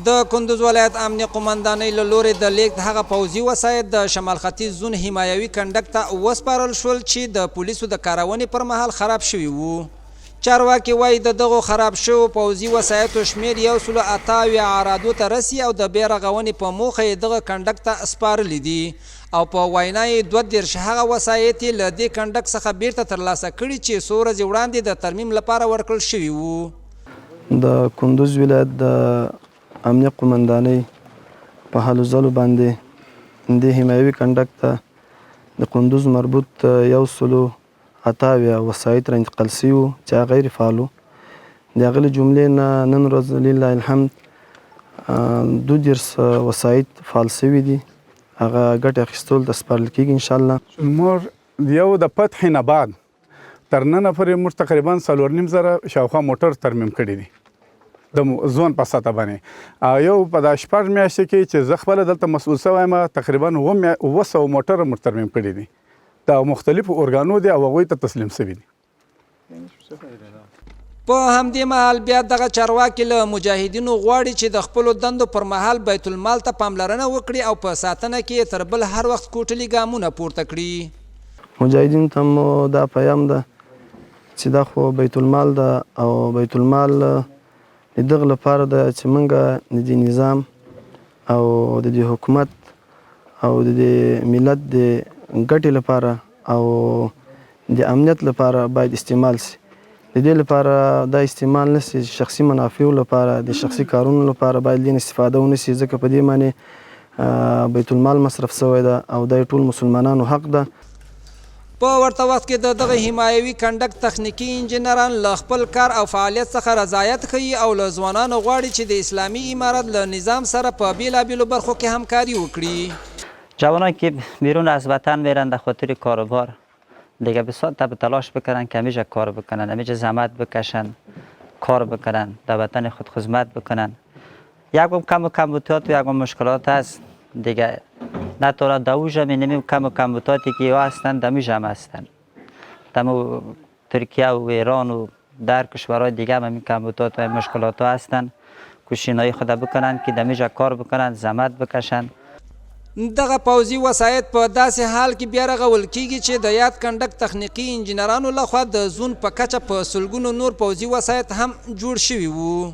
د کندوز ولایت امنیه قومندانۍ له لورې د لیږد هغه پوځي وسایط د شمال ختیځ زون حمایوي کنډک ته وسپارل شول چې د پولیسو د کارونې پر مهال خراب شوي وو. چارواکي وایي د دغو خراب شوو پوځي وسایطو شمېر 178 عرادو ته رسي او د بیا رغونې په موخه یې دغه کنډک ته سپارلي دي او په وینا یې 32 هغه وسایط یې له دې کنډک څخه بیرته ترلاسه کړي چې څو ورځې وړاندې د ترمیم لپاره ورکړل شوي وو. د کندوز ولایت د امنیه قومندانۍ په هلو ځلو باندې د حمایوي کنډک ته د کندوز مربوط 178 وسایط را انتقال شوي وو چې غیر فعال وو. د هغې له جملې نه نن ورځ لله الحمد 32 وسایط فعال شوي دي، هغه ګټې اخیستلو ته سپارل کېږي انشاءالله. موږ یو د فتح نه بعد تر ننه پورې موږ تقریبا 4.5 شاوخوا موټر ترمیم کړي دي د زون په سطح باندې. یو په دا 6 میاشتې کې چې زه خپله دلته مسؤل شوی یم تقریبا 900 موټر موږ ترمیم کړي دي، د مختلفو ارګانو دي او هغوی ته تسلیم شوي دي. په همدې مهال بیا دغه چارواکي له مجاهدینو غواړي چې د خپلو دندو پر مهال بیت المال ته پاملرنه وکړي او په ساتنه کې تر بل هر وخت کوټلي ګامونه پورته کړي. مجاهدینو ته مو دا پیام ده چې دا خو بیت المال ده او بیت المال د دغه لپاره ده چې موږ د دې نظام او د دې حکومت او د دې ملت د ګټې لپاره او د امنیت لپاره باید استعمال شي. د دې لپاره دا استعمال نه شي شخصي منافعو لپاره، د شخصي کارونو لپاره باید لین استفاده ونه شي، ځکه په دې معنی بیت المال مصرف شوی ده او دا ټول مسلمانانو حق ده. په ورته وخت کې د دغه حمایوي کنډک تخنیکي انجینران له خپل کار او فعالیت څخه رضایت ښیي او له ځوانانو غواړي چې د اسلامي امارت له نظام سره په بیلابیلو برخو کې همکاری وکړي. جوانایی که بیرون از وطن میرن در خاطر کاروبار دیگه بسیار به تلاش بکنن که همیشه کار بکنن، همیشه زحمت بکشن، کار بکنن، در وطن خود خدمت بکنن. یک کمبودات و یک مشکلات هست دیگه، نه تا دوج هم نمیم کمبوداتی که هستن دمیج هم هستن. دمو ترکیه و ایران و در کشورهای دیگه هم این کمبودات و مشکلات هستن. کوشش‌های خود بکنن که دمیج کار بکنن، زحمت بکشن. دغه پوځي وسایط په داسې حال کې بیا رغول کیږي چې د یاد کنډک تخنیکي انجینرانو لخوا د زون په کچه په سلګونو نور پوځي وسایط هم جوړ شوي وو.